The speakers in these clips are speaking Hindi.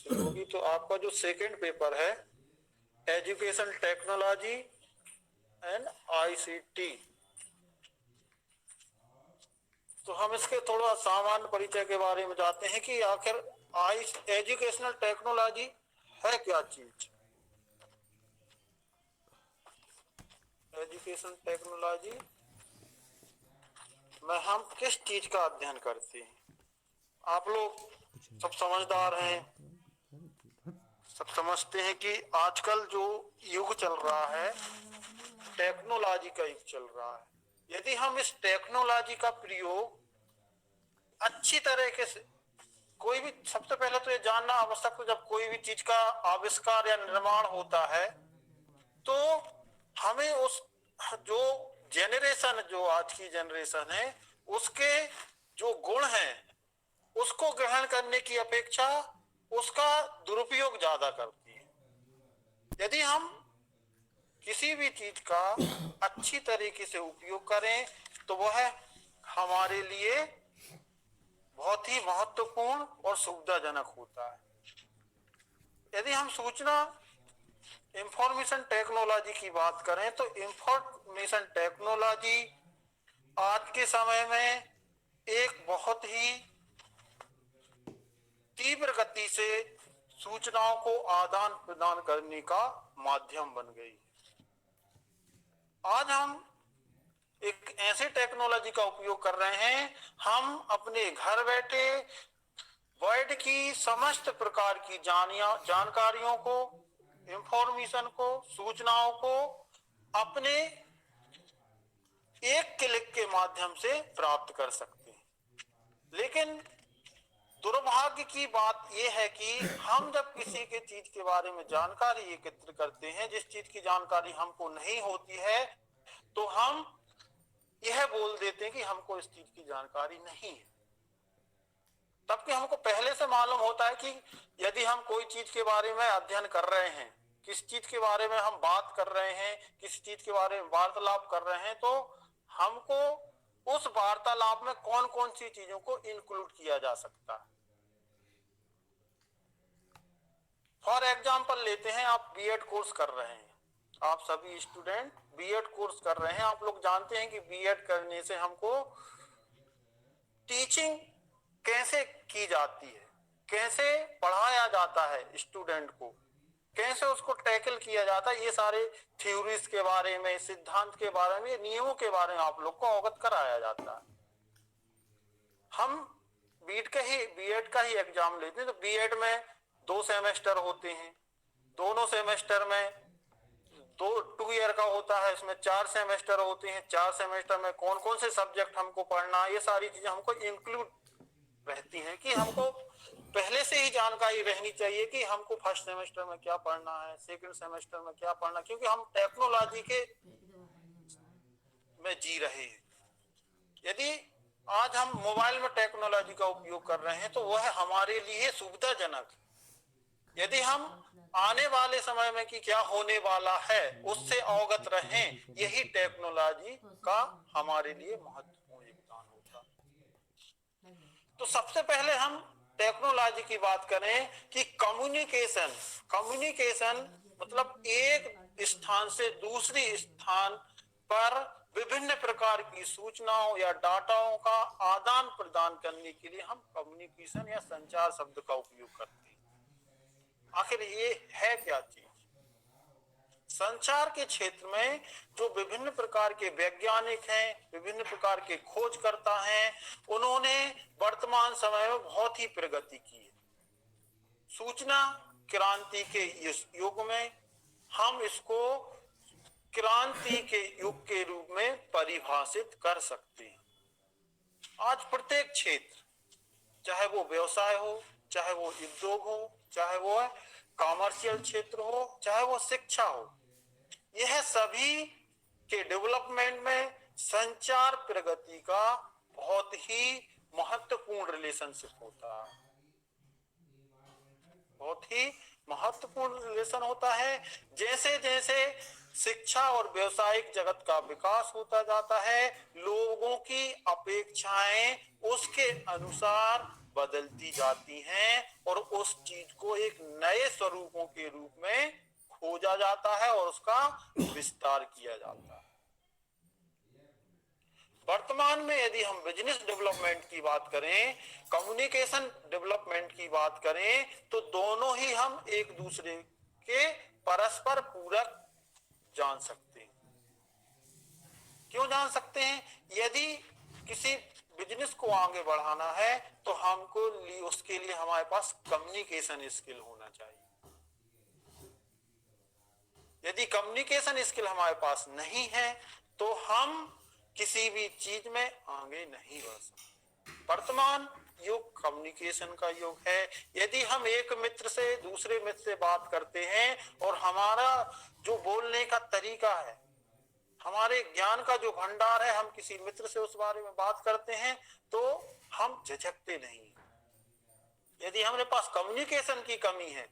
मुश्किल होगी। तो आपका जो सेकंड पेपर है, एजुकेशन टेक्नोलॉजी एंड आईसीटी, तो हम इसके थोड़ा सामान्य परिचय के बारे में जानते हैं कि आखिर एजुकेशनल टेक्नोलॉजी है क्या चीज। एजुकेशन टेक्नोलॉजी में हम किस चीज का अध्ययन करते हैं। आप लोग सब समझदार हैं, सब समझते हैं कि आजकल जो युग चल रहा है टेक्नोलॉजी का युग चल रहा है। यदि हम इस टेक्नोलॉजी का प्रयोग अच्छी तरीके से, कोई भी, सबसे पहले तो ये जानना आवश्यक है, जब कोई भी चीज का आविष्कार या निर्माण होता है तो हमें उस जो जेनरेशन, जो आज की जेनरेशन है, उसके जो गुण हैं उसको ग्रहण करने की अपेक्षा उसका दुरुपयोग ज्यादा करती है। यदि हम किसी भी चीज का अच्छी तरीके से उपयोग करें तो वह हमारे लिए बहुत ही महत्वपूर्ण और सुविधाजनक होता है। यदि हम सूचना इंफॉर्मेशन टेक्नोलॉजी की बात करें तो इंफॉर्मेशन टेक्नोलॉजी आज के समय में एक बहुत ही तीव्र गति से सूचनाओं को आदान प्रदान करने का माध्यम बन गई। आज हम एक ऐसे टेक्नोलॉजी का उपयोग कर रहे हैं, हम अपने घर बैठे वर्ल्ड की समस्त प्रकार की जानकारियों को, इंफॉर्मेशन को, सूचनाओं को अपने एक क्लिक के माध्यम से प्राप्त कर सकते हैं। लेकिन दुर्भाग्य की बात यह है कि हम जब किसी के चीज के बारे में जानकारी एकत्र करते हैं, जिस चीज की जानकारी हमको नहीं होती है, तो हम यह बोल देते हैं कि हमको इस चीज की जानकारी नहीं है, तबकि हमको पहले से मालूम होता है कि यदि हम कोई चीज के बारे में अध्ययन कर रहे हैं, किस चीज के बारे में हम बात कर रहे हैं, किस चीज के बारे में वार्तालाप कर रहे हैं, तो हमको उस वार्तालाप में कौन कौन सी चीजों को इंक्लूड किया जा सकता है। फॉर एग्जाम्पल लेते हैं, आप बीएड कोर्स कर रहे हैं, आप सभी स्टूडेंट बीएड कोर्स कर रहे हैं। आप लोग जानते हैं कि बीएड करने से हमको टीचिंग कैसे की जाती है, कैसे पढ़ाया जाता है स्टूडेंट को, कैसे उसको टैकल किया जाता है, ये सारे थ्योरीज के बारे में, सिद्धांत के बारे में, नियमों के बारे में आप लोग को अवगत कराया जाता है। हम बीएड का ही एग्जाम लेते हैं, तो बीएड में 2 सेमेस्टर होते हैं, दोनों सेमेस्टर में 2 ईयर का होता है, इसमें 4 सेमेस्टर होते हैं। 4 सेमेस्टर में कौन कौन से सब्जेक्ट हमको पढ़ना है, ये सारी चीजें हमको इंक्लूड रहती हैं कि हमको पहले से ही जानकारी रहनी चाहिए कि हमको फर्स्ट सेमेस्टर में क्या पढ़ना है, सेकंड सेमेस्टर में क्या पढ़ना, क्योंकि हम टेक्नोलॉजी के में जी रहे हैं। यदि आज हम मोबाइल में टेक्नोलॉजी का उपयोग कर रहे हैं तो वह हमारे लिए सुविधाजनक है। यदि हम आने वाले समय में कि क्या होने वाला है उससे अवगत रहें, यही टेक्नोलॉजी का हमारे लिए महत्वपूर्ण योगदान होता है। तो सबसे पहले हम टेक्नोलॉजी की बात करें कि कम्युनिकेशन मतलब एक स्थान से दूसरी स्थान पर विभिन्न प्रकार की सूचनाओं या डाटाओं का आदान प्रदान करने के लिए हम कम्युनिकेशन या संचार शब्द का उपयोग करते हैं। आखिर ये है क्या चीज। संचार के क्षेत्र में जो विभिन्न प्रकार के वैज्ञानिक हैं, विभिन्न प्रकार के खोजकर्ता हैं, उन्होंने वर्तमान समय में बहुत ही प्रगति की है। सूचना क्रांति के इस युग में हम इसको क्रांति के युग के रूप में परिभाषित कर सकते हैं। आज प्रत्येक क्षेत्र, चाहे वो व्यवसाय हो, चाहे वो उद्योग हो, चाहे वो कॉमर्शियल क्षेत्र हो, चाहे वो शिक्षा हो, यह सभी के डेवलपमेंट में संचार प्रगति का बहुत ही महत्वपूर्ण रिलेशनशिप होता है, बहुत ही महत्वपूर्ण रिलेशन होता है। जैसे जैसे शिक्षा और व्यवसायिक जगत का विकास होता जाता है, लोगों की अपेक्षाएं उसके अनुसार बदलती जाती हैं और उस चीज को एक नए स्वरूपों के रूप में खोजा जाता है और उसका विस्तार किया जाता है। वर्तमान में यदि हम बिजनेस डेवलपमेंट की बात करें, कम्युनिकेशन डेवलपमेंट की बात करें, तो दोनों ही हम एक दूसरे के परस्पर पूरक जान सकते हैं। क्यों जान सकते हैं? यदि किसी बिजनेस को आगे बढ़ाना है तो हमको उसके लिए हमारे पास कम्युनिकेशन स्किल होना चाहिए। यदि कम्युनिकेशन स्किल हमारे पास नहीं है तो हम किसी भी चीज में आगे नहीं बढ़ सकते। वर्तमान युग कम्युनिकेशन का युग है। यदि हम एक मित्र से दूसरे मित्र से बात करते हैं और हमारा जो बोलने का तरीका है, हमारे ज्ञान का जो भंडार है, हम किसी मित्र से उस बारे में बात करते हैं तो हम झिझकते नहीं। यदि हमारे पास कम्युनिकेशन की कमी है,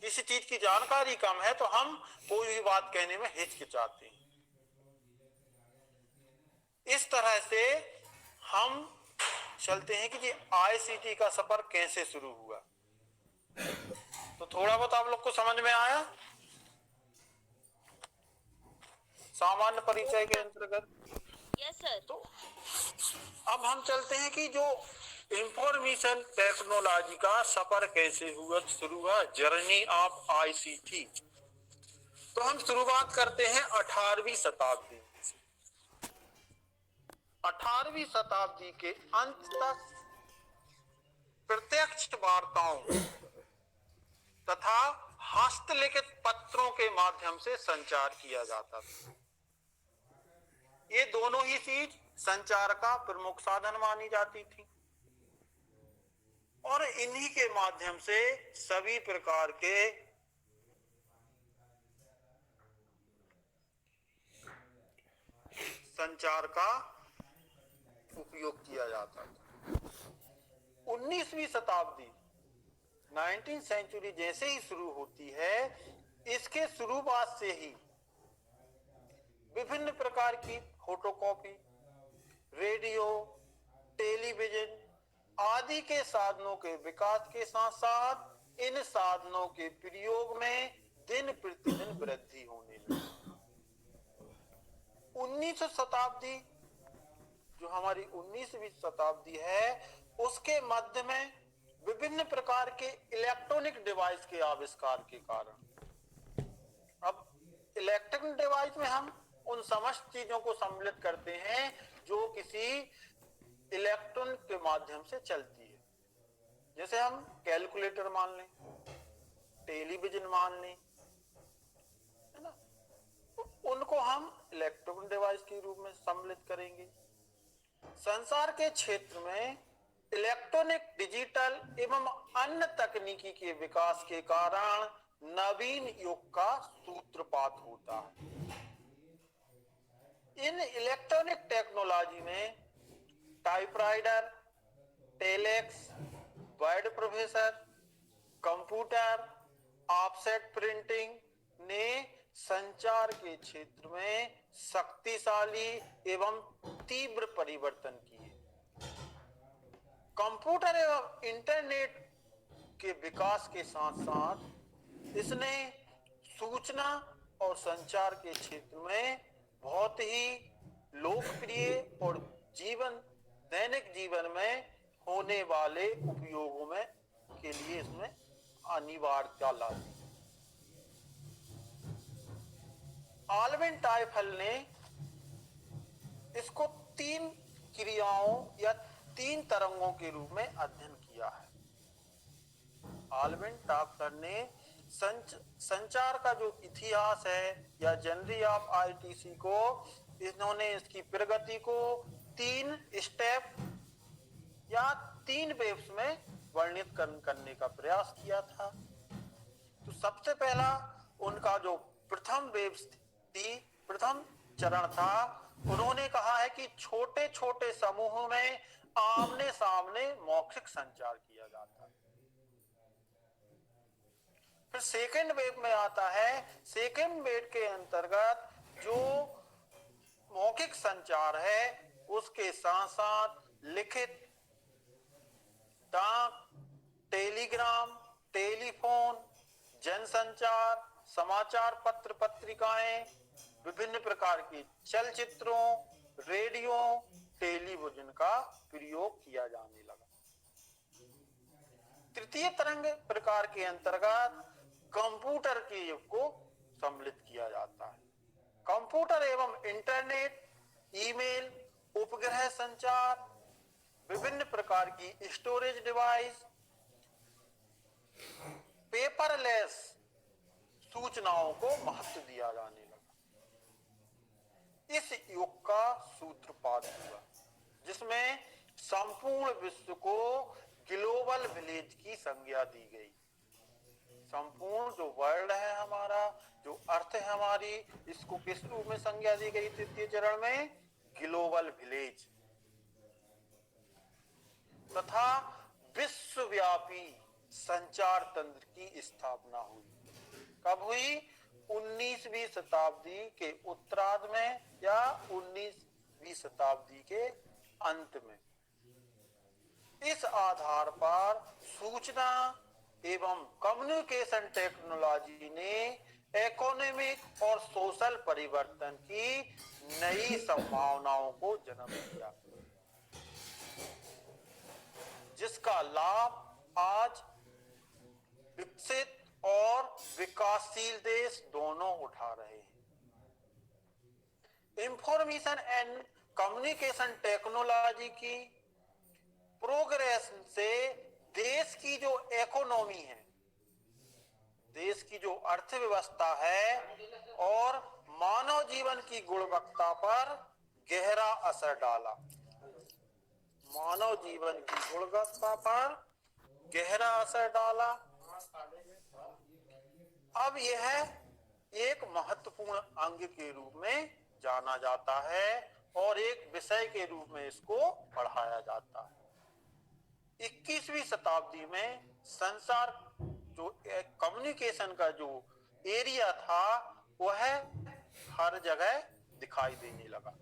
किसी चीज की जानकारी कम है, तो हम कोई भी बात कहने में हिचकिचाते हैं। इस तरह से हम चलते हैं कि ICT का सफर कैसे शुरू हुआ। तो थोड़ा बहुत आप लोग को समझ में आया? सामान्य परिचय के अंतर्गत। Yes sir. तो अब हम चलते हैं कि जो इंफॉर्मेशन टेक्नोलॉजी का सफर कैसे हुआ, शुरू हुआ, जर्नी ऑफ ICT। तो हम शुरुआत करते हैं 18वीं शताब्दी से। 18वीं शताब्दी के अंत तक प्रत्यक्ष वार्ताओं तथा हस्तलिखित पत्रों के माध्यम से संचार किया जाता था। ये दोनों ही चीज संचार का प्रमुख साधन मानी जाती थी और इन्हीं के माध्यम से सभी प्रकार के संचार का उपयोग किया जाता था। 19वीं शताब्दी 19वीं सेंचुरी जैसे ही शुरू होती है, इसके शुरुआत से ही विभिन्न प्रकार की फोटोकॉपी, रेडियो, टेलीविजन आदि के साधनों के विकास के साथ साथ इन साधनों के प्रयोग में दिन प्रतिदिन वृद्धि होने लगी। 19वीं शताब्दी जो हमारी 19वीं शताब्दी है, उसके मध्य में विभिन्न प्रकार के इलेक्ट्रॉनिक डिवाइस के आविष्कार के कारण, अब इलेक्ट्रॉनिक डिवाइस में हम उन समस्त चीजों को सम्मिलित करते हैं जो किसी इलेक्ट्रॉन के माध्यम से चलती है। जैसे हम कैलकुलेटर मान लें, टेलीविजन मान लें, है ना, तो उनको हम इलेक्ट्रॉनिक डिवाइस के रूप में सम्मिलित करेंगे। संसार के क्षेत्र में इलेक्ट्रॉनिक, डिजिटल एवं अन्य तकनीकी के विकास के कारण नवीन युग का सूत्रपात होता है। इन इलेक्ट्रॉनिक टेक्नोलॉजी में typewriter, telex, word processor, computer, offset printing ने संचार के क्षेत्र में शक्तिशाली एवं तीव्र परिवर्तन किए। कंप्यूटर एवं इंटरनेट के विकास के साथ साथ इसने सूचना और संचार के क्षेत्र में बहुत ही लोकप्रिय और दैनिक जीवन में होने वाले उपयोगों में के लिए इसमें अनिवार्यता ला दी। आल्विन टाइफल ने इसको 3 क्रियाओं या 3 तरंगों के रूप में अध्ययन किया है। आल्विन टाइफल ने संचार का जो इतिहास है या जर्नी ऑफ ITC को, इन्होंने इसकी प्रगति को 3 स्टेप या 3 वेव्स में वर्णित करने का प्रयास किया था। तो सबसे पहला उनका जो प्रथम वेव्स थी, प्रथम चरण था, उन्होंने कहा है कि छोटे छोटे समूहों में आमने सामने मौखिक संचार किया जाता है। फिर सेकेंड वेव में आता है, सेकेंड वेव के अंतर्गत जो मौखिक संचार है उसके साथ साथ लिखित डाक, टेलीग्राम, टेलीफोन, जनसंचार, समाचार पत्र पत्रिकाएं, विभिन्न प्रकार के चलचित्रों, रेडियो, टेलीविजन का प्रयोग किया जाने लगा। तृतीय तरंग प्रकार के अंतर्गत कंप्यूटर के युग को सम्मिलित किया जाता है। कंप्यूटर एवं इंटरनेट, ईमेल, उपग्रह संचार, विभिन्न प्रकार की स्टोरेज डिवाइस, पेपरलेस सूचनाओं को महत्व दिया जाने लगा। इस युग का सूत्रपात हुआ जिसमें संपूर्ण विश्व को ग्लोबल विलेज की संज्ञा दी गई। संपूर्ण जो वर्ल्ड है हमारा, जो अर्थ है हमारी, इसको किस रूप में संज्ञा दी गई? तृतीय चरण में ग्लोबल विलेज तथा विश्वव्यापी संचार तंत्र की स्थापना हुई। कब हुई? 19वीं शताब्दी के उत्तरार्ध में या 19वीं शताब्दी के अंत में। इस आधार पर सूचना एवं कम्युनिकेशन टेक्नोलॉजी ने इकोनॉमिक और सोशल परिवर्तन की नई संभावनाओं को जन्म दिया, जिसका लाभ आज विकसित और विकासशील देश दोनों उठा रहे हैं। इंफॉर्मेशन एंड कम्युनिकेशन टेक्नोलॉजी की प्रोग्रेस से देश की जो इकोनॉमी है, देश की जो अर्थव्यवस्था है और मानव जीवन की गुणवत्ता पर गहरा असर डाला। मानव जीवन की गुणवत्ता पर गहरा असर डाला। अब यह एक महत्वपूर्ण अंग के रूप में जाना जाता है और एक विषय के रूप में इसको पढ़ाया जाता है। 21वीं शताब्दी में संसार जो कम्युनिकेशन का जो एरिया था वह हर जगह दिखाई देने लगा।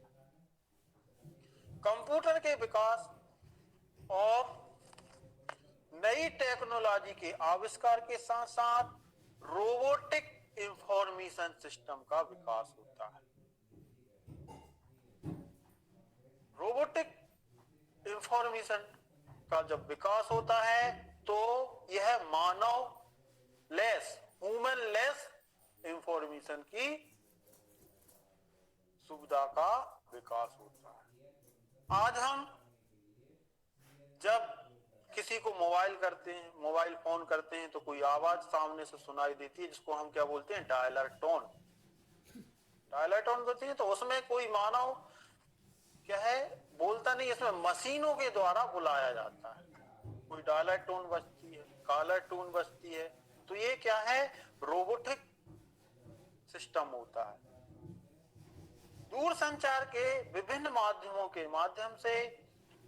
कंप्यूटर के विकास और नई टेक्नोलॉजी के आविष्कार के साथ साथ रोबोटिक इंफॉर्मेशन सिस्टम का विकास होता है। रोबोटिक इंफॉर्मेशन का जब विकास होता है तो यह मानव लेस, ह्यूमन लेस इंफॉर्मेशन की सुविधा का विकास होता है। आज हम जब किसी को मोबाइल करते हैं, मोबाइल फोन करते हैं तो कोई आवाज सामने से सुनाई देती है जिसको हम क्या बोलते हैं? Dialer tone. डायलर टोन बोलते हैं तो उसमें कोई मानव क्या है बोलता नहीं, इसमें मशीनों के द्वारा बुलाया जाता है। कोई डायलर टोन बजती है, कॉलर टोन बजती है, तो ये क्या है? रोबोटिक सिस्टम होता है। दूर संचार के विभिन्न माध्यमों के माध्यम से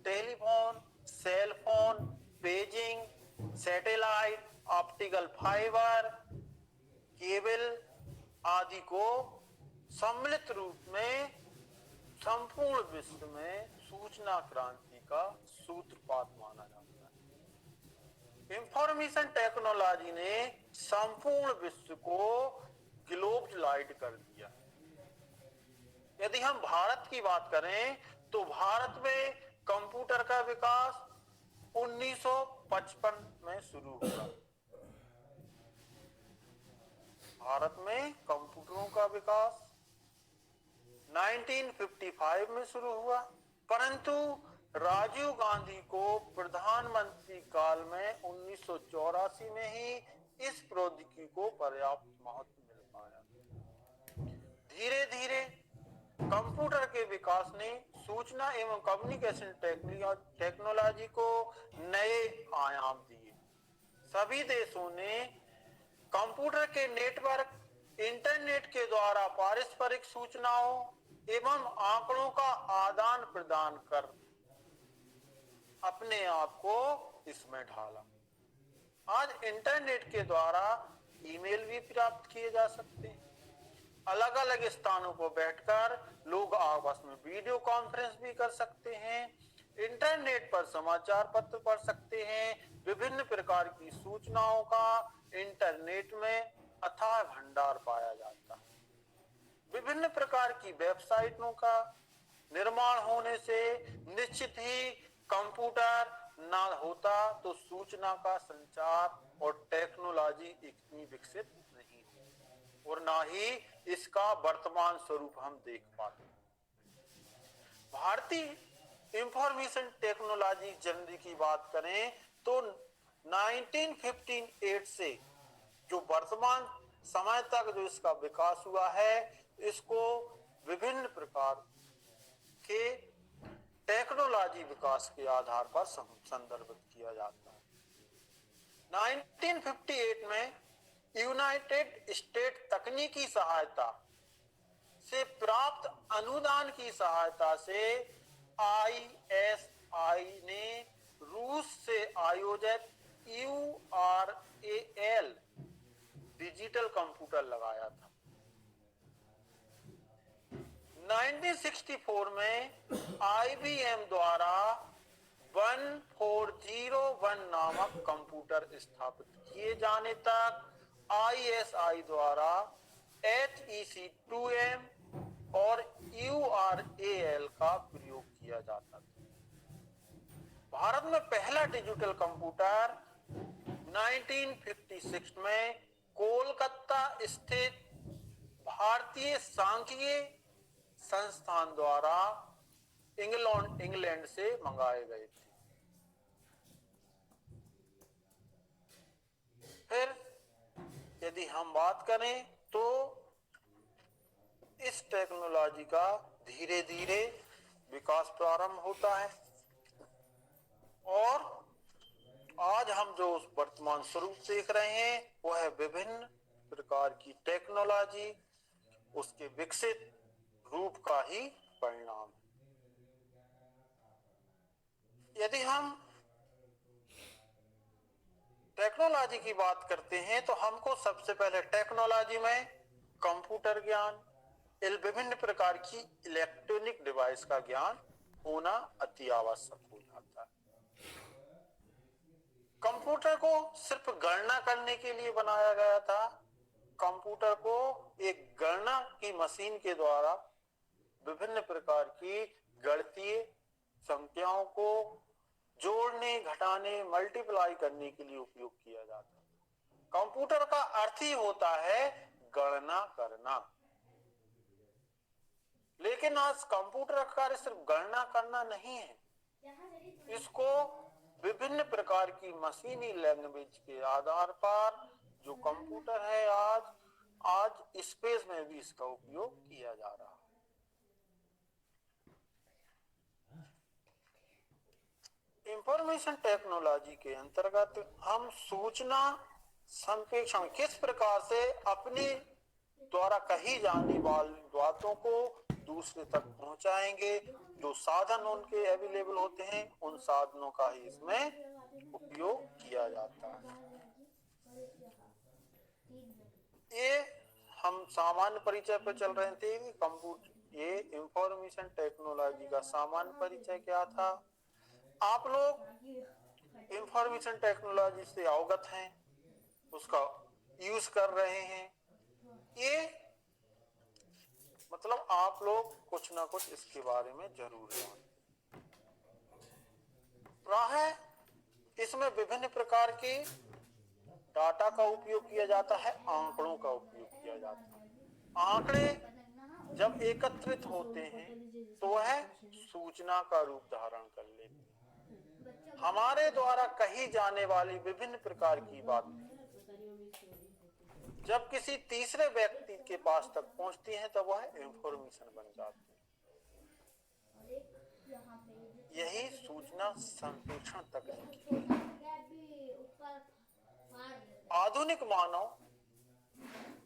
telephone, cell phone, paging, satellite, optical fibre, cable आदि को सम्मिलित रूप में संपूर्ण विश्व में सूचना क्रांति का सूत्रपात माना जाता है। इंफॉर्मेशन टेक्नोलॉजी ने संपूर्ण विश्व को ग्लोबलाइज कर दिया। यदि हम भारत की बात करें तो भारत में कंप्यूटर का विकास 1955 में शुरू हुआ। भारत में कंप्यूटरों का विकास 1955 में शुरू हुआ, परंतु राजीव गांधी को प्रधानमंत्री काल में 1984 में ही इस प्रौद्योगिकी को पर्याप्त महत्व मिल पाया। धीरे धीरे कंप्यूटर के विकास ने सूचना एवं कम्युनिकेशन टेक्नोलॉजी को नए आयाम दिए। सभी देशों ने कंप्यूटर के नेटवर्क, इंटरनेट के द्वारा पारस्परिक सूचनाओं एवं आंकड़ों का आदान प्रदान कर अपने आप को इसमें ढाला। आज इंटरनेट के द्वारा ईमेल भी प्राप्त किए जा सकते हैं। अलग अलग स्थानों पर बैठकर लोग आपस में वीडियो कॉन्फ्रेंस भी कर सकते हैं। इंटरनेट पर समाचार पत्र पढ़ सकते हैं। विभिन्न प्रकार की सूचनाओं का इंटरनेट में अथाह भंडार पाया जाता है। विभिन्न प्रकार की वेबसाइटों का निर्माण होने से निश्चित ही कंप्यूटर ना होता तो सूचना का संचार और टेक्नोलॉजी इतनी विकसित नहीं होती और ना ही इसका वर्तमान स्वरूप हम देख पाते। भारतीय इंफॉर्मेशन टेक्नोलॉजी जर्नी की बात करें तो 1958 से जो वर्तमान समय तक जो इसका विकास हुआ है, इसको विभिन्न प्रकार के टेक्नोलॉजी विकास के आधार पर संदर्भित किया जाता है। 1958 में यूनाइटेड स्टेट तकनीकी सहायता से प्राप्त अनुदान की सहायता से ISI ने रूस से आयोजित URAL डिजिटल कंप्यूटर लगाया था। 1964 में IBM द्वारा 1401 नामक कंप्यूटर स्थापित किए जाने तक ISI द्वारा HEC2M और URAL का प्रयोग किया जाता था। भारत में पहला डिजिटल कंप्यूटर 1956 में कोलकाता स्थित भारतीय सांख्यिकी संस्थान द्वारा इंग्लैंड से मंगाए गए थे। फिर यदि हम बात करें तो इस टेक्नोलॉजी का धीरे धीरे विकास प्रारंभ होता है और आज हम जो वर्तमान स्वरूप देख रहे हैं वह है विभिन्न प्रकार की टेक्नोलॉजी उसके विकसित रूप का ही परिणाम है। यदि हम टेक्नोलॉजी की बात करते हैं तो हमको सबसे पहले टेक्नोलॉजी में कंप्यूटर ज्ञान, विभिन्न प्रकार की इलेक्ट्रॉनिक डिवाइस का ज्ञान होना अति आवश्यक हो जाता है। कंप्यूटर को सिर्फ गणना करने के लिए बनाया गया था। कंप्यूटर को एक गणना की मशीन के द्वारा विभिन्न प्रकार की गणितीय संख्याओं को जोड़ने, घटाने, मल्टीप्लाई करने के लिए उपयोग किया जाता है। कंप्यूटर का अर्थ ही होता है गणना करना। लेकिन आज कंप्यूटर का कार्य सिर्फ गणना करना नहीं है, इसको विभिन्न प्रकार की मशीनी लैंग्वेज के आधार पर जो कंप्यूटर है आज स्पेस में भी इसका उपयोग किया जा रहा है। इंफॉर्मेशन टेक्नोलॉजी के अंतर्गत हम सूचना संप्रेषण किस प्रकार से अपने द्वारा कही जाने वाली बातों को दूसरे तक पहुंचाएंगे। जो साधन उनके अवेलेबल होते हैं उन साधनों का ही इसमें उपयोग किया जाता है। ये हम सामान्य परिचय पर चल रहे थे कि कंप्यूटर ये इंफॉर्मेशन टेक्नोलॉजी का सामान्य परिचय क्या था। आप लोग इंफॉर्मेशन टेक्नोलॉजी से अवगत हैं, उसका यूज कर रहे हैं। ये मतलब आप लोग कुछ ना कुछ इसके बारे में जरूर जानें। राह इसमें विभिन्न प्रकार के डाटा का उपयोग किया जाता है, आंकड़ों का उपयोग किया जाता है। आंकड़े जब एकत्रित होते हैं तो वह सूचना का रूप धारण कर लेते हैं। हमारे द्वारा कही जाने वाली विभिन्न प्रकार की बातें जब किसी तीसरे व्यक्ति के पास तक पहुंचती हैं तब वह इंफॉर्मेशन बन जाती है। यही सूचना संप्रेषण तकनीक। आधुनिक मानव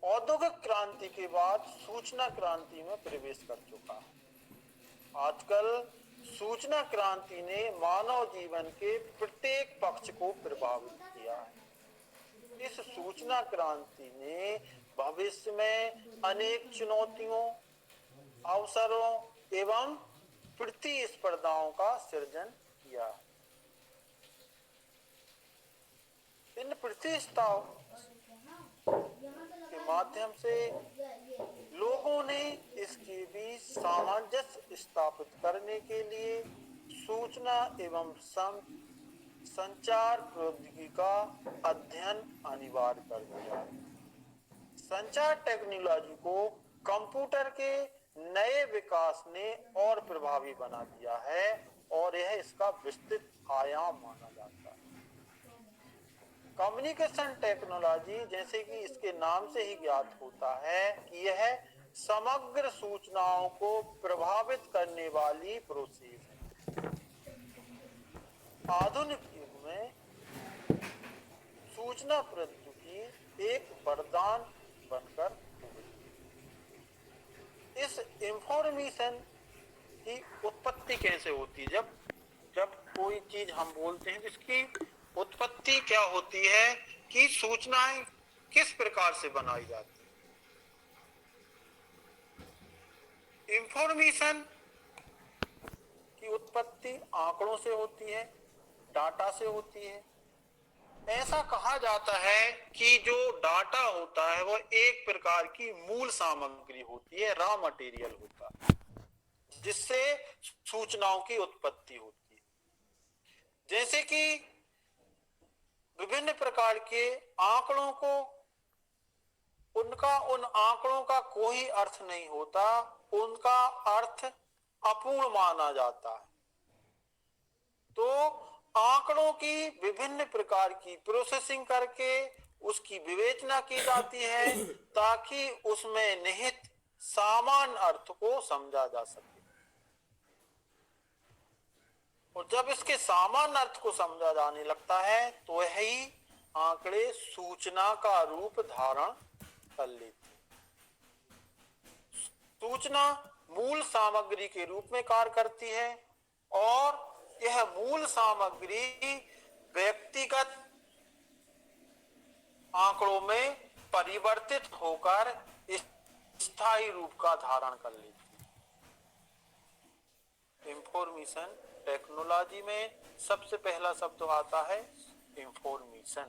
औद्योगिक क्रांति के बाद सूचना क्रांति में प्रवेश कर चुका है। आजकल सूचना क्रांति ने मानव जीवन के प्रत्येक पक्ष को प्रभावित किया है। इस सूचना क्रांति ने भविष्य में अनेक चुनौतियों, अवसरों एवं प्रतिस्पर्धाओं का सृजन किया। इन प्रतिस्पर्धाओं के माध्यम से लोगों ने इसके बीच सामंजस्य स्थापित करने के लिए सूचना एवं संचार प्रौद्योगिकी का अध्ययन अनिवार्य कर दिया। संचार टेक्नोलॉजी को कंप्यूटर के नए विकास ने और प्रभावी बना दिया है और यह इसका विस्तृत आयाम माना जाता है। कम्युनिकेशन टेक्नोलॉजी, जैसे कि इसके नाम से ही ज्ञात होता है कि यह समग्र सूचनाओं को प्रभावित करने वाली प्रोसेस है। आधुनिक युग में सूचना प्रौद्योगिकी एक वरदान बनकर इस इंफॉर्मेशन की उत्पत्ति कैसे होती है। जब कोई चीज हम बोलते हैं, इसकी उत्पत्ति क्या होती है कि सूचनाएं किस प्रकार से बनाई जाती है। इंफॉर्मेशन की उत्पत्ति आंकड़ों से होती है, डाटा से होती है। ऐसा कहा जाता है कि जो डाटा होता है वह एक प्रकार की मूल सामग्री होती है, रॉ मटेरियल होता है, जिससे सूचनाओं की उत्पत्ति होती है। जैसे कि विभिन्न प्रकार के आंकड़ों को, उन आंकड़ों का कोई अर्थ नहीं होता, उनका अर्थ अपूर्ण माना जाता है। तो आंकड़ों की विभिन्न प्रकार की प्रोसेसिंग करके उसकी विवेचना की जाती है ताकि उसमें निहित सामान्य अर्थ को समझा जा सके। और जब इसके सामान्य अर्थ को समझा जाने लगता है तो यही आंकड़े सूचना का रूप धारण कर लेते। सूचना मूल सामग्री के रूप में कार्य करती है और यह मूल सामग्री व्यक्तिगत आंकड़ों में परिवर्तित होकर स्थायी रूप का धारण कर लेती है। इंफॉर्मेशन टेक्नोलॉजी में सबसे पहला शब्द आता है इंफॉर्मेशन।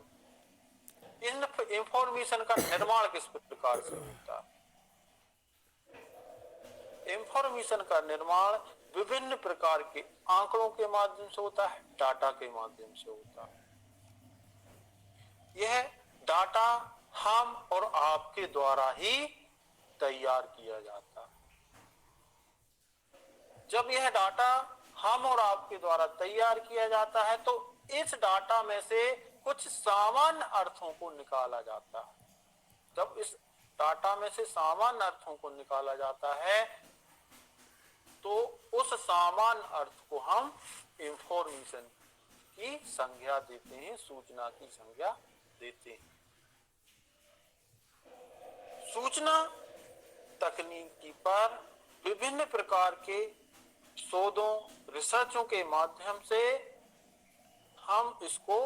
इन इंफॉर्मेशन का निर्माण किस प्रकार से होता है। इंफॉर्मेशन का निर्माण विभिन्न प्रकार के आंकड़ों के माध्यम से होता है, डाटा के माध्यम से होता है। यह डाटा हम और आपके द्वारा ही तैयार किया जाता है। जब यह डाटा हम और आपके द्वारा तैयार किया जाता है तो इस डाटा में से कुछ सामान्य अर्थों को निकाला जाता है। जब इस डाटा में से सामान्य अर्थों को निकाला जाता है तो उस सामान्य अर्थ को हम इंफॉर्मेशन की संज्ञा देते हैं, सूचना की संज्ञा देते हैं। सूचना तकनीकी पर विभिन्न प्रकार के शोधों, रिसर्चों के माध्यम से हम इसको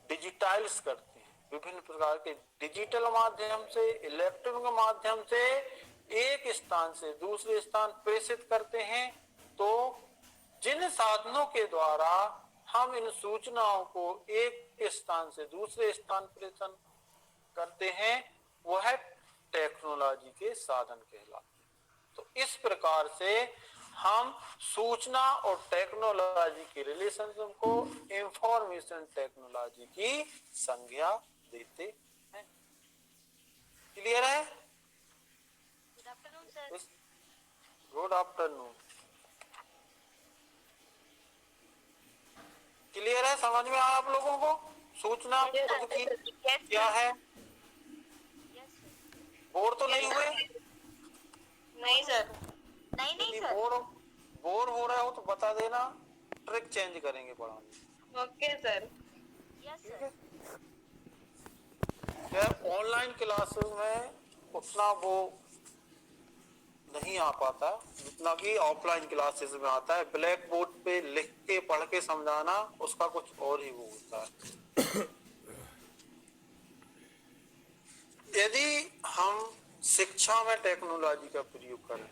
डिजिटाइज करते हैं। विभिन्न प्रकार के डिजिटल माध्यम से, इलेक्ट्रॉनिक माध्यम से एक स्थान से दूसरे स्थान प्रेषित करते हैं। तो जिन साधनों के द्वारा हम इन सूचनाओं को एक स्थान से दूसरे स्थान प्रेषण करते हैं वह टेक्नोलॉजी के साधन कहलाते हैं। तो इस प्रकार से हम सूचना और टेक्नोलॉजी के रिलेशनशिप को इंफॉर्मेशन टेक्नोलॉजी की संज्ञा देते हैं। क्लियर है? Good afternoon. क्लियर है? समझ में आया आप लोगों को सूचना प्रौद्योगिकी क्या है? बोर तो नहीं हुए? नहीं सर। नहीं सर। बोर हो रहे हो तो बता देना, ट्रिक चेंज करेंगे पढ़ाने। Okay sir. ऑनलाइन क्लासेस में उतना वो नहीं आ पाता जितना कि ऑफलाइन क्लासेस में आता है। ब्लैक बोर्ड पे लिख के पढ़ के समझाना उसका कुछ और ही वो होता है। यदि हम शिक्षा में टेक्नोलॉजी का प्रयोग करें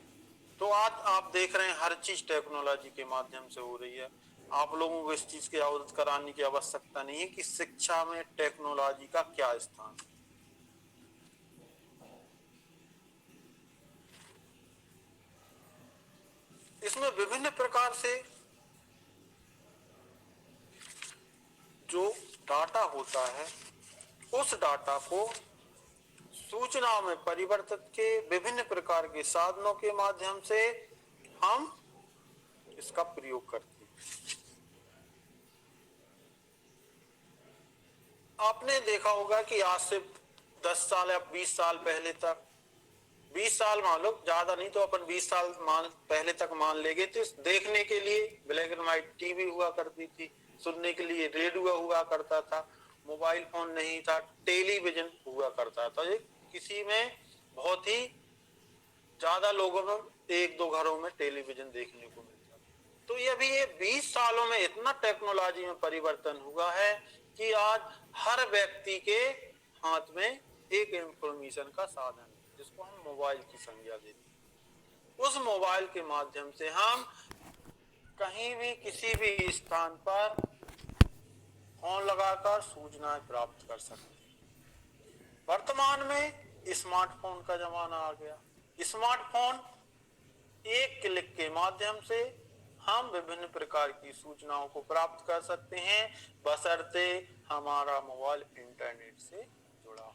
तो आज आप देख रहे हैं हर चीज टेक्नोलॉजी के माध्यम से हो रही है। आप लोगों को इस चीज की अवगत कराने की आवश्यकता नहीं है कि शिक्षा में टेक्नोलॉजी का क्या स्थान है। इसमें विभिन्न प्रकार से जो डाटा होता है उस डाटा को सूचनाओं में परिवर्तित के विभिन्न प्रकार के साधनों के माध्यम से हम इसका प्रयोग करते हैं। आपने देखा होगा कि आज से 10 साल या 20 साल पहले तक, 20 साल मान लो, ज्यादा नहीं तो अपन 20 साल पहले तक मान लेंगे, तो देखने के लिए ब्लैक एंड व्हाइट टीवी हुआ करती थी, सुनने के लिए रेडियो हुआ करता था, मोबाइल फोन नहीं था, टेलीविजन हुआ करता था। ये किसी में बहुत ही ज्यादा लोगों में, एक दो घरों में टेलीविजन देखने को मिलता था। तो ये अभी ये 20 सालों में इतना टेक्नोलॉजी में परिवर्तन हुआ है कि आज हर व्यक्ति के हाथ में एक इंफॉर्मेशन का साधन है जिसको हम मोबाइल की संज्ञा देते हैं। उस मोबाइल के माध्यम से हम कहीं भी किसी भी स्थान पर फोन लगाकर सूचनाएं प्राप्त कर सकते हैं। वर्तमान में स्मार्टफोन का जमाना आ गया। स्मार्टफोन एक क्लिक के माध्यम से हम विभिन्न प्रकार की सूचनाओं को प्राप्त कर सकते हैं, बशर्ते हमारा मोबाइल इंटरनेट से जुड़ा हो।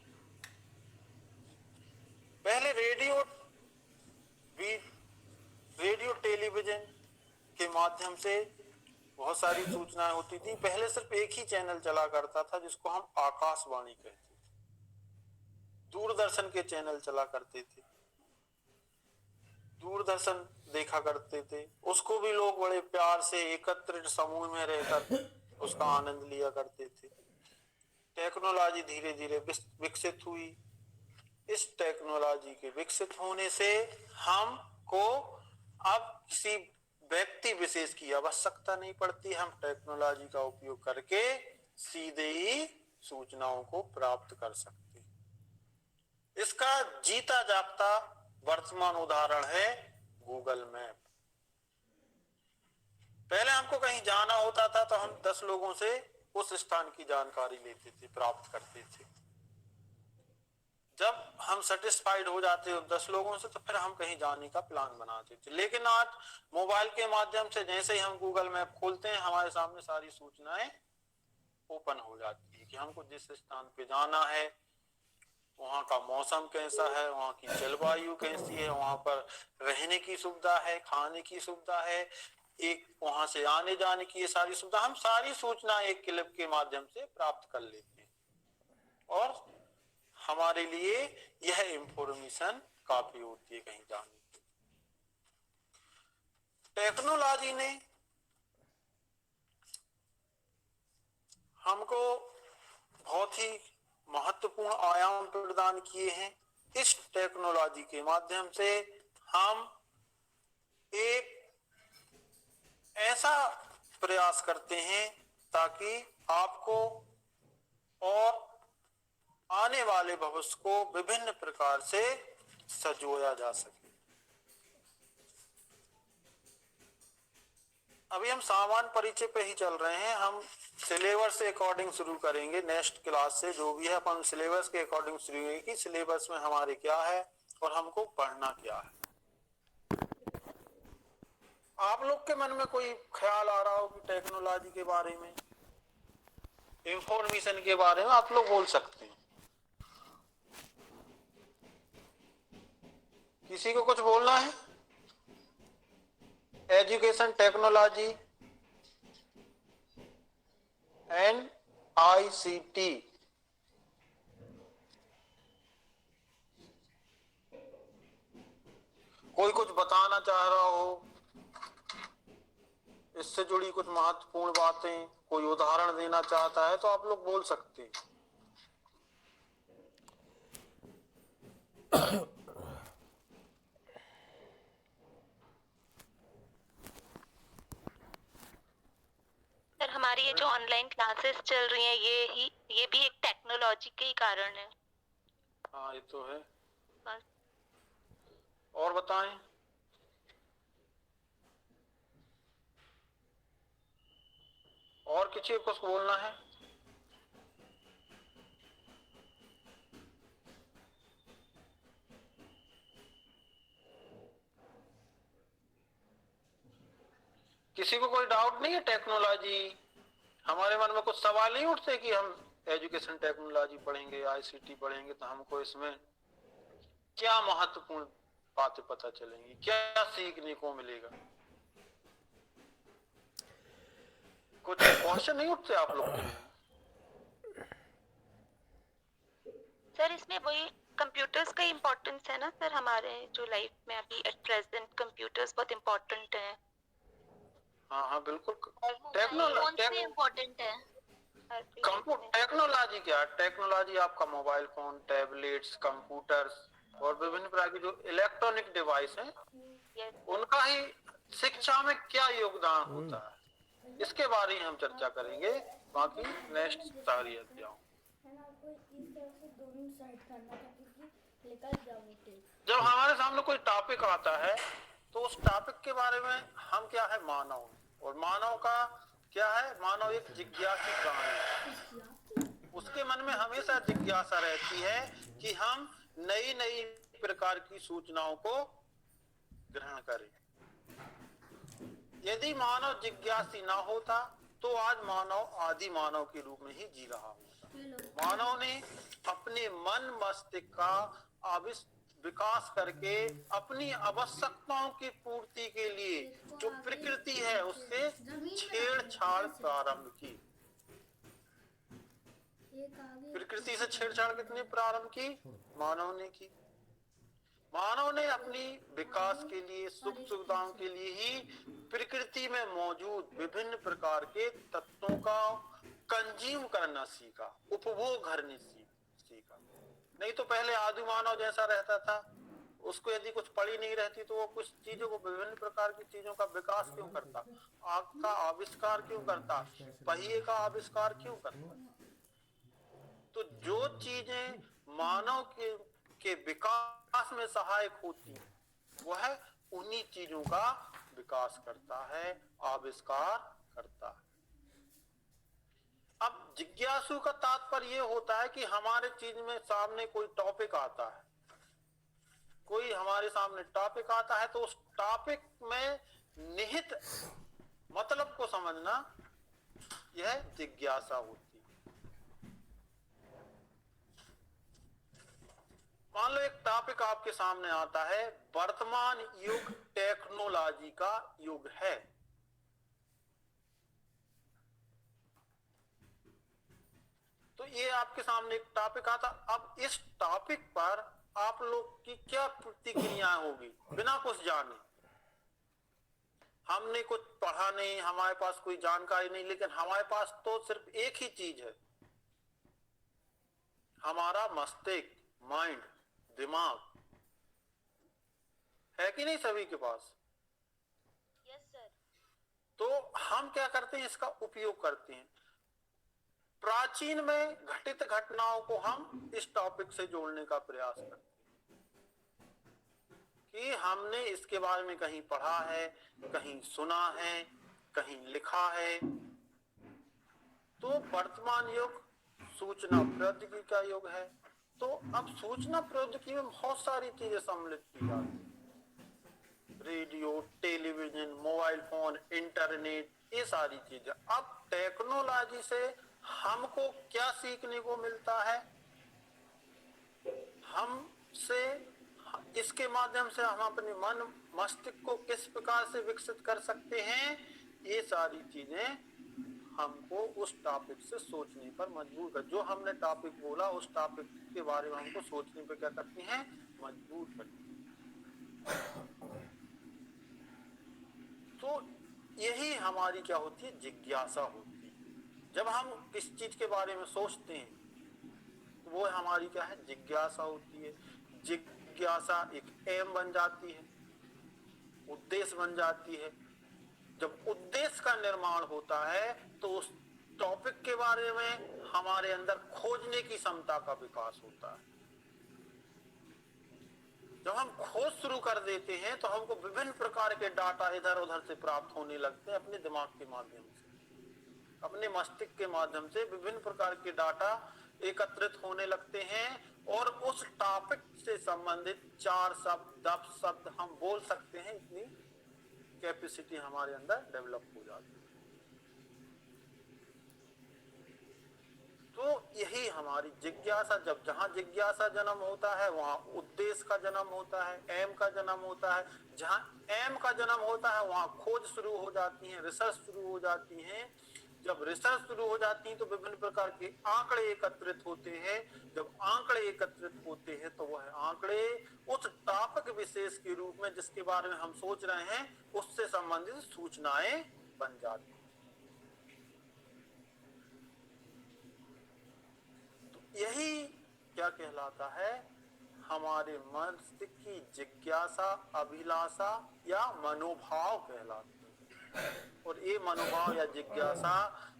पहले रेडियो टेलीविजन के माध्यम से बहुत सारी सूचनाएं होती थी। पहले सिर्फ एक ही चैनल चला करता था जिसको हम आकाशवाणी कहते थे। दूरदर्शन के चैनल चला करते थे, दूरदर्शन देखा करते थे, उसको भी लोग बड़े प्यार से एकत्रित समूह में रहकर उसका आनंद लिया करते थे। टेक्नोलॉजी धीरे धीरे विकसित हुई। इस टेक्नोलॉजी के विकसित होने से हमको अब किसी व्यक्ति विशेष की आवश्यकता नहीं पड़ती। हम टेक्नोलॉजी का उपयोग करके सीधे ही सूचनाओं को प्राप्त कर सकते हैं। इसका जीता जागता वर्तमान उदाहरण है गूगल मैप। पहले हमको कहीं जाना होता था तो हम 10 लोगों से उस स्थान की जानकारी लेते थे, प्राप्त करते थे। जब हम सेटिस्फाइड हो जाते हो 10 लोगों से तो फिर हम कहीं जाने का प्लान बनाते थे। लेकिन आज मोबाइल के माध्यम से जैसे ही हम गूगल मैप खोलते हैं हमारे सामने सारी सूचनाएं ओपन हो जाती है कि हमको जिस स्थान पे जाना है, वहां का मौसम कैसा है, वहां की जलवायु कैसी है, वहां पर रहने की सुविधा है, खाने की सुविधा है, एक वहां से आने जाने की ये सारी सुविधा, हम सारी सूचना एक क्लिक के माध्यम से प्राप्त कर लेते हैं। और हमारे लिए यह इंफॉर्मेशन काफी होती है कहीं जाने की। टेक्नोलॉजी ने हमको बहुत ही महत्वपूर्ण आयाम प्रदान किए हैं। इस टेक्नोलॉजी के माध्यम से हम एक ऐसा प्रयास करते हैं ताकि आपको और आने वाले भविष्य को विभिन्न प्रकार से संजोया जा सके। अभी हम सामान्य परिचय पे ही चल रहे हैं। हम सिलेबस से अकॉर्डिंग शुरू करेंगे। नेक्स्ट क्लास से जो भी है अपन सिलेबस के अकॉर्डिंग शुरू करेंगे कि सिलेबस में हमारे क्या है और हमको पढ़ना क्या है। आप लोग के मन में कोई ख्याल आ रहा हो कि टेक्नोलॉजी के बारे में, इंफॉर्मेशन के बारे में, आप लोग बोल सकते हैं। किसी को कुछ बोलना है? एजुकेशन टेक्नोलॉजी एंड ICT कोई कुछ बताना चाह रहा हो, इससे जुड़ी कुछ महत्वपूर्ण बातें, कोई उदाहरण देना चाहता है तो आप लोग बोल सकते हैं। सर हमारी ये जो ऑनलाइन क्लासेस चल रही हैं ये भी एक टेक्नोलॉजी के ही कारण है। हाँ ये तो है। बस। और बताएं। और किसी को कुछ बोलना है? किसी को कोई डाउट नहीं है? टेक्नोलॉजी, हमारे मन में कुछ सवाल नहीं उठते कि हम एजुकेशन टेक्नोलॉजी पढ़ेंगे, आईसीटी पढ़ेंगे तो हमको इसमें क्या महत्वपूर्ण बातें पता चलेंगी, क्या सीखने को मिलेगा? कुछ क्वेश्चन नहीं उठते आप लोग के? सर इसमें वही कंप्यूटर्स का इम्पोर्टेंस है ना सर, हमारे जो लाइफ में अभी एट प्रेजेंट कंप्यूटर्स बहुत इम्पोर्टेंट है। हाँ हाँ बिल्कुल। टेक्नोलॉजी इम्पोर्टेंट है। टेक्नोलॉजी क्या है? टेक्नोलॉजी आपका मोबाइल फोन, टैबलेट्स, कंप्यूटर्स और विभिन्न प्रकार की जो इलेक्ट्रॉनिक डिवाइस हैं, उनका ही शिक्षा में क्या योगदान होता है, इसके बारे में हम चर्चा करेंगे। बाकी नेक्स्ट सारी अध्यायों जब हमारे सामने कोई टॉपिक आता है तो उस टॉपिक के बारे में हम क्या है, मानव, और मानव का क्या है, मानव एक जिज्ञासु प्राणी है। उसके मन में हमेशा जिज्ञासा रहती है कि हम नई नई प्रकार की सूचनाओं को ग्रहण करें। यदि मानव जिज्ञासी ना होता तो आज मानव आदि मानव के रूप में ही जी रहा होता। मानव ने अपने मन मस्तिष्क का विकास करके अपनी आवश्यकताओं की पूर्ति के लिए जो प्रकृति है उससे छेड़छाड़ प्रारंभ की। प्रकृति से छेड़छाड़ कितनी प्रारंभ की? मानव ने की। मानव ने अपनी विकास के लिए, सुख सुविधाओं के लिए ही प्रकृति में मौजूद विभिन्न प्रकार के तत्वों का कंज्यूम करना सीखा, उपभोग करने सीखा। नहीं तो पहले आदि मानव जैसा रहता था, उसको यदि कुछ पड़ी नहीं रहती तो वो कुछ चीजों को, विभिन्न प्रकार की चीजों का विकास क्यों करता, आग का आविष्कार क्यों करता, पहिए का आविष्कार क्यों करता? तो जो चीजें मानव के विकास में सहायक होती हैं, वह उन्हीं चीजों का विकास करता है, आविष्कार करता है। अब जिज्ञासु का तात्पर्य यह होता है कि हमारे चीज में सामने कोई टॉपिक आता है, कोई हमारे सामने टॉपिक आता है तो उस टॉपिक में निहित मतलब को समझना, यह जिज्ञासा होती है। मान लो एक टॉपिक आपके सामने आता है, वर्तमान युग टेक्नोलॉजी का युग है। तो ये आपके सामने एक टॉपिक आता, अब इस टॉपिक पर आप लोग की क्या प्रतिक्रियाएं होगी बिना कुछ जाने? हमने कुछ पढ़ा नहीं, हमारे पास कोई जानकारी नहीं, लेकिन हमारे पास तो सिर्फ एक ही चीज है, हमारा मस्तिष्क, माइंड, दिमाग है कि नहीं सभी के पास? Yes sir. तो हम क्या करते हैं, इसका उपयोग करते हैं। प्राचीन में घटित घटनाओं को हम इस टॉपिक से जोड़ने का प्रयास करते हैं कि हमने इसके बारे में कहीं पढ़ा है, कहीं सुना है, कहीं लिखा है। तो वर्तमान युग सूचना प्रौद्योगिकी का युग है। तो अब सूचना प्रौद्योगिकी में बहुत सारी चीजें सम्मिलित की जाती हैं, radio, television, mobile phone, internet, ये सारी चीजें। अब टेक्नोलॉजी से हमको क्या सीखने को मिलता है, हमसे इसके माध्यम से हम अपने मन मस्तिष्क को किस प्रकार से विकसित कर सकते हैं, ये सारी चीजें हमको उस टॉपिक से सोचने पर मजबूर कर, जो हमने टॉपिक बोला उस टॉपिक के बारे में हमको सोचने पर क्या करती हैं, मजबूर करती हैं। तो यही हमारी क्या होती है, जिज्ञासा होती है। जब हम किस चीज के बारे में सोचते हैं वो हमारी क्या है, जिज्ञासा होती है। जिज्ञासा एक एम बन जाती है, उद्देश्य बन जाती है। जब उद्देश्य का निर्माण होता है तो उस टॉपिक के बारे में हमारे अंदर खोजने की क्षमता का विकास होता है। जब हम खोज शुरू कर देते हैं तो हमको विभिन्न प्रकार के डाटा इधर उधर से प्राप्त होने लगते हैं अपने दिमाग के माध्यम से। अपने मस्तिष्क के माध्यम से विभिन्न प्रकार के डाटा एकत्रित होने लगते हैं और उस टॉपिक से संबंधित 4 शब्द 10 शब्द हम बोल सकते हैं। इतनी कैपेसिटी हमारे अंदर डेवलप हो जाती है। तो यही हमारी जिज्ञासा, जब जहां जिज्ञासा जन्म होता है वहां उद्देश्य का जन्म होता है, एम का जन्म होता है। जहां एम का जन्म होता है वहां खोज शुरू हो जाती है, रिसर्च शुरू हो जाती है। जब रिसर्च शुरू हो जाती है तो विभिन्न प्रकार के आंकड़े एकत्रित होते हैं। जब आंकड़े एकत्रित होते हैं तो वह आंकड़े उस टॉपिक विशेष के रूप में जिसके बारे में हम सोच रहे हैं उससे संबंधित सूचनाएं बन जाती हैं। यही क्या कहलाता है, हमारे मस्तिष्क की जिज्ञासा, अभिलाषा या मनोभाव कहलाता है। और ये मनोभाव या जिज्ञासा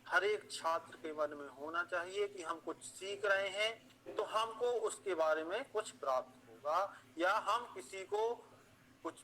हर एक छात्र के मन में होना चाहिए कि हम कुछ सीख रहे हैं तो हमको उसके बारे में कुछ प्राप्त होगा, या हम किसी को कुछ